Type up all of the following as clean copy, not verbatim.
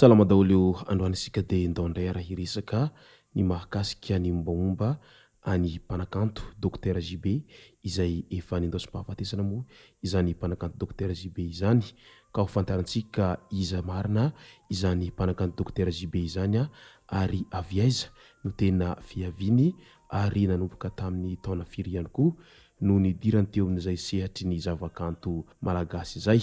Salama daholo androany isika dia ndaondray raha hiresaka ny mahakasika ny mombamomba any mpanakanto Dr JB izay efa nendaosam-pahafatesana moa izany mpanakanto Dr JB izany ka ho fantarantsika iza marina izany mpanakanto Dr JB izany ary avy aiza no tena fiaviany ary nanomboka tamin'ny taona firy ihany koa no nidirany teo amin'izay sehatry ny zavakanto malagasy izay.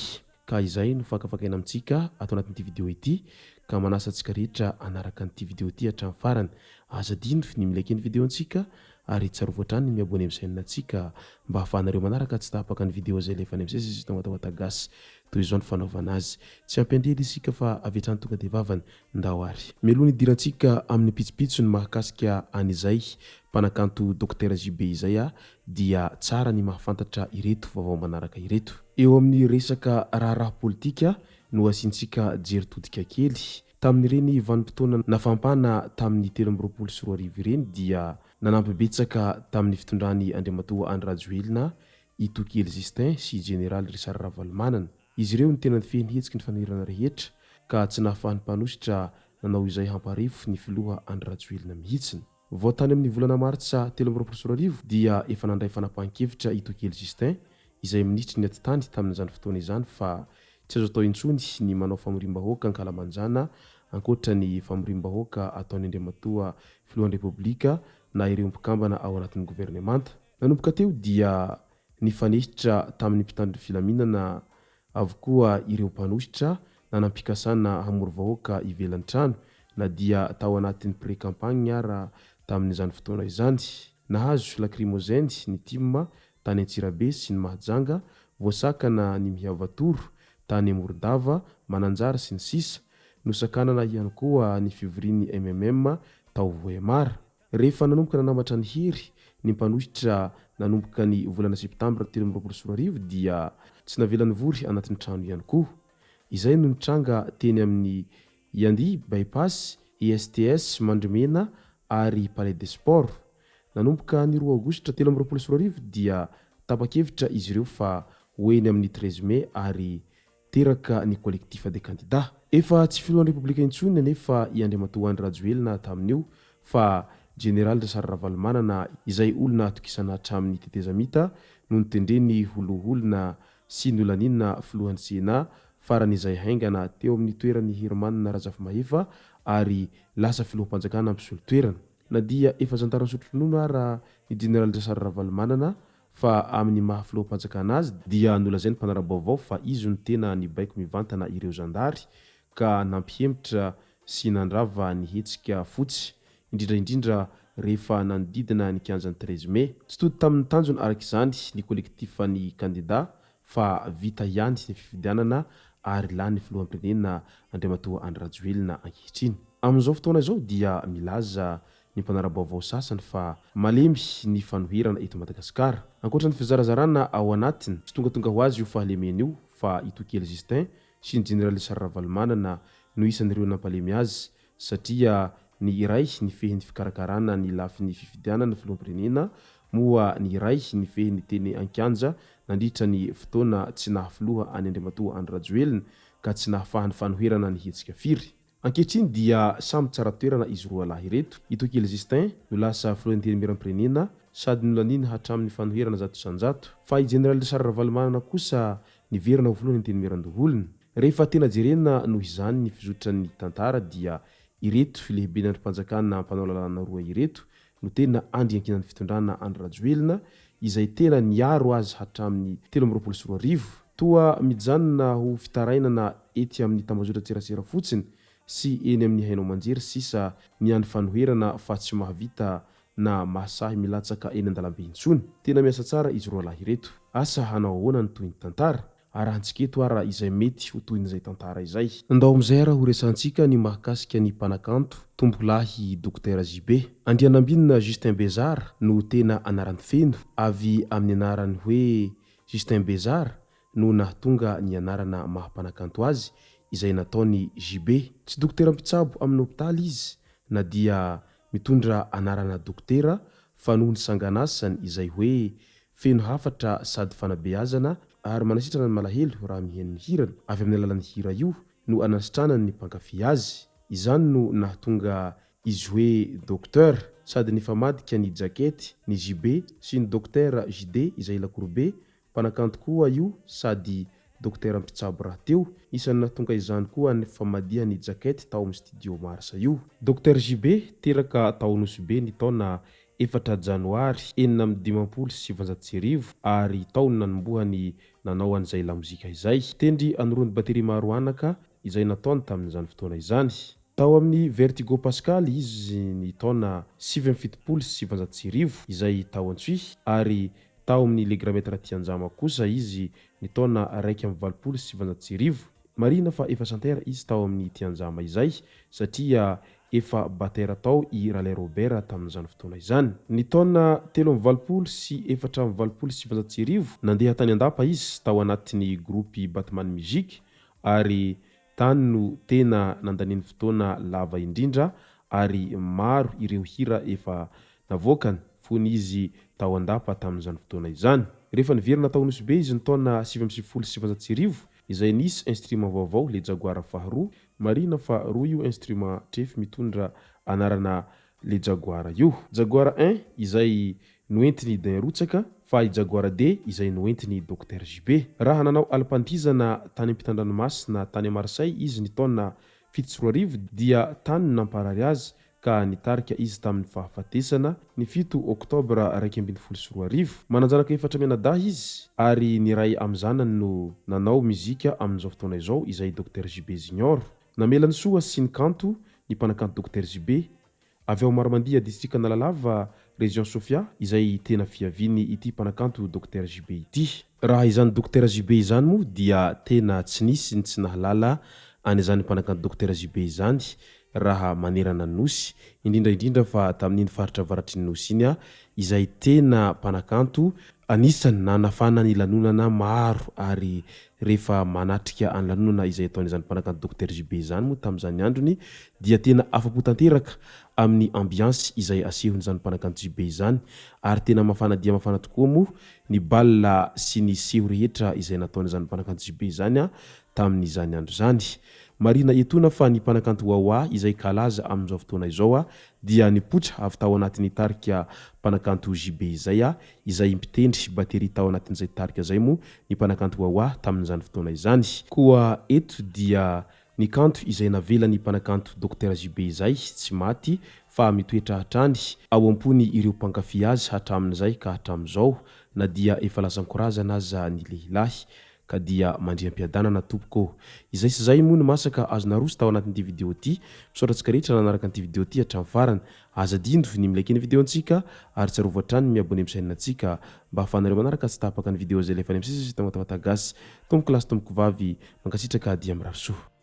Ka izay no fakafakaina amintsika ato anatin'ity video ity ka manasa antsika rehetra anaraka an'ity video ity hatramin'ny farany. Aza dino ny milaiky ny video antsika ary tsarofa hatrany ny miabone amin'ny chaîne antsika mba ahafahanareo manaraka tsy tapaka ny video izay lefa any amin'izay sy tonga gasy toy izao ny fanaovana azy. Tsy ampendrely isika fa avy hatrany tonga dia vavany ndahoary. Mialoha ny idirantsika amin'ny pitsopitso ny mahakasika an'izay mpanakanto Dr JB izay dia tsara ny mahafantatra ireto vaovao manaraka ireto. Eo amin'ny resaka raharaha politika no asiantsika jeritodika kely tamin'ireny vanim-potoana nafampana tamin'ny 2024 ireny dia nanampy betsaka tamin'ny fitondrany Andriamatoa Andry Rajoelina Itokely Justin sy Général Richard Ravalomanana. Izy ireo ny tena nifehiny hetsiky ny fanahirana rehetra ka tsy nahafahan'ny mpanositra nanao izay hamparefo ny filoha Andry Rajoelina mihitsiny. Vao tany amin'ny volana Martsa 2024 dia efa nandray fanapahan-kevitra Itokely Justin izay ministry ny atitany tamin'izany fotoana izany fa tsy azo atao intsony ny manao famorim-bahoaka ankalamanjana ankoatra ny famorim-bahoaka ataon'ny Andriamatoa filohan'ny Repoblika na ireo mpikambana ao anatin'ny gouvernemanta. Nanomboka teo dia nifanesitra tamin'ny mpitandro filaminana avokoa ireo mpanositra nanampikasana hamory vahoaka ivelan'ny trano na dia tao anatin'ny pré-campagne ara tamin'izany fotoana izany. Nahazo lacrymogène ny timma tany Antsirabe sy ny Mahajanga, voasakana ny Mihavatoro tany Morondava, Mananjara sy ny sisa, nosakanana ihany koa ny fivorian'ny MMM tao Voemara. Rehefa nanomboka nanamatra ny hery ny mpanositra nanomboka ny volana septambra 2024 dia tsy navelany vory anatin'ny trano ihany koa. Izay no nitranga teny amin'ny Yandi bypass, ESTS Mandrimena ary Palais des Sports. Nanomboka ny 2 aogositra 2024 dia tapa-kevitra izy ireo fa hoeny amin'ny 13 mai ary teraka ny collectif des candidats. Efa tsy filohan'ny Repoblika intsony nefa i Andriamatoa Andry Rajoelina tamin'io fa Général Richard Ravalomanana izay olona atokisana hatramin'ny tetezamita no nitendreny oloholona sy nolaninina filohan'ny Sénat faran'izay haingana teo amin'ny toeran'ny Hermanina Rajafimahefa ary lasa filoham-panjakana ampisolo toerana. Na dia efa zantarany sotronono ara ny Général Richard Ravalomanana fa amin'ny mahafiloham-panjakana azy dia nolazainy mpanara-baovao fa izy no tena nibaiko mivantana ireo zandary ka nampihemitra sy nandrava ny hetsika fotsy indrindra rehefa nanodidina ny kianjan'ny 13 mai. Tsy tody tamin'ny tanjona araka izany ny collectif ny candidat fa vita ihany ny fifidianana ary lany filoham-pirenena Andriamatoa Andry Rajoelina ankehitriny. Amin'izao fotoana izao dia milaza ny mpanara-baovao sasany fa malemy ny fanoherana eto Madagasikara. Ankoatra ny fizarazarana ao anatiny, tsy tonga ho azy io fahalemena io fa Itokely Justin sy ny Général Richard Ravalomanana no isan'ireo nampalemy azy satria ny iray nifehy ny fikarakarana ny lafin'ny fifidianana filoham-pirenena moa ny iray nifehy ny teny ankianja nandritra ny fotoana tsy nahafiloha any Andriamatoa Andry Rajoelina ka tsy nahafahan'ny fanoherana ny hetsika firy. Ankehitriny dia samy tsara toerana izy roa lahy ireto. Itokely Justin no lasa filohan'ny teny miram-pirenena sady nolaniny hatramin'ny fanoherana zato isan-jato fa i Général Richard Ravalomanana kosa niverina ho filohan'ny teny miran-doholona. Rehefa tena jerena noho izany ny fizotran'ny tantara dia ireto lehibe n'andrim-panjakana mpanao lalàna roa ireto no tena andriankinan'ny fitondrana Andry Rajoelina izay tena niaro azy hatramin'ny 2024 toa mijanona ho fitarainana ety amin'ny tambazotran-tserasera fotsiny sy eny amin'ny hainao manjery sisa ny andry fanoherana fa tsy mahavita na masahy milatsaka eny an-dalambe intsony. Tena miasa tsara izy roa lahy ireto. Asa hanao ahoana ny toy ny tantara? arahantsika eto ara izay mety ho toy n'izay tantara izay. Andao amin'izay ara ho resantsika ny mahakasika ny mpanakanto tombolahy Dokotera JB. Andrianambinina Justin Bezard no tena anarany feno avy amin'ny anarany hoe Justin Bezard no nahatonga ny anarana maha-mpanakanto azy izay nataony JB. Tsy dokotera mpitsabo amin'ny hôpitaly izy na dia mitondra anarana dokotera fa noho ny sanganasany izay hoe feno hafatra sady fanabeazana ary manasitrana ny malahelo raha miheno ny hirana avy amin'ny alalan'ny hira io no anasitranany ny mpankafy azy. Izany no nahatonga izy hoe docteur sady ny famadika ny jakety ny JB sy ny dokotera JD izay Lacourbe mpanakanto koa io sady dokotera mpitsabo raha teo. Isany nahatonga izany koa ny famadia ny jakety tao amin'ny studio Marsa io. Dokotera JB teraka tao Nosy ny taona 4 Janoary 1970 ary taony nanombohany nanao an'izay lamozika izay. Tendry anorony batery maro anaka izay nataony tamin'izany fotoana izany. Tao amin'ny Vertigo Pascal izy ny taona 770 izay tao Antsoy ary tao amin'ny Le Grand Maître Tianjama kosa izy ny taona 170. Marina fa efa santera izy tao amin'ny Tianjama izay satria efa batera tao i Raleigh Robert tamin'izany fotoana izany. Ny taona 3 sy 470 nandeha tany andapa izy tao anatin'ny grupy Batman Musique ary tany no tena nandaniany fotoana lava indrindra ary maro ireo hira efa navoakany fony izy tao andapa tamin'izany fotoana izany. Rehefa niverina tao Nosy Be izy ny taona 770 izay nisy instrument vaovao le Jaguar faharoa. Marina fa roa io instrument trefy mitondra anarana le Jaguar io. Jaguar 1 izay noentiny Dain Rotsaka fa i Jaguar D izay noentiny Dokotera JB. Raha nanao alipantizana tany ampitan-dranomasina tany Marseille izy ny taona 7 dia tany namparary azy ka nitarika izy tamin'ny fahafatesana ny 7 Oktobra 2012. Mananjanaka 4 menadahy izy ary ny ray amin'ny zanany no nanao muzika amin'izao fotoana izao izay Dokotera JB Junior. Namelany soa sy ny kanto ny mpanakanto Dokotera JB avy ao Marmandia distrika Analalava région Sofia izay tena fiaviany ity mpanakanto Dokotera JB ity. Raha izany Dokotera JB izany moa dia tena tsy nisy ny tsy nahalala an'izany mpanakanto Dokotera JB izany raha manerana ny Nosy indrindra fa tamin'iny faritra avaratry ny Nosy iny izay tena mpanakanto anisany nanafana ny lanonana maro ary rehefa manatrika any lanonana izay ataon'izany mpanakanto Dokotera JB izany moa tamin'izany androny dia tena afapo tanteraka amin'ny ambiance izay asehon'izany mpanakanto JB izany ary tena mafana dia mafana tokoa moa ny balela sy ny seho rehetra izay nataon'izany mpanakanto JB izany tamin'izany andro zany. Marina etona fa ny mpanakanto Wawa izay kalaza amin'izao fotoana izao dia nipotra avy tao anatin'ny tarika mpanakanto JB izay izay mpitendry bateri tao anatin'izay tarika zay moa ny mpanakanto Wawa tamin'izany fotoana izany. Koa eto dia ny kanto izay navela ny mpanakanto Dokotera JB izay tsy maty fa mitoetra hatrany ao ampony ireo mpankafy azy hatramin'izay ka hatramin'izao na dia efa lasa ankorazana aza ny lehilahy ka dia mandriam-piadanana tompoko. Izay sy zay moa ny masaka azo narosy tao anatin'ity video ity. Misaotratsika rehetra nanaraka an'ity video ity hatramin'ny farany. Aza dindo ny milaiky ny video antsika ary tsarovatra trany miabone amin'ny chaîne antsika mba ahafahanareo manaraka tsy tapaka ny video zay lefa any amin'ny sisy sy tamatavata gasy. Tomboko lasy tomboko vavy mankasitraka dia mirary soa.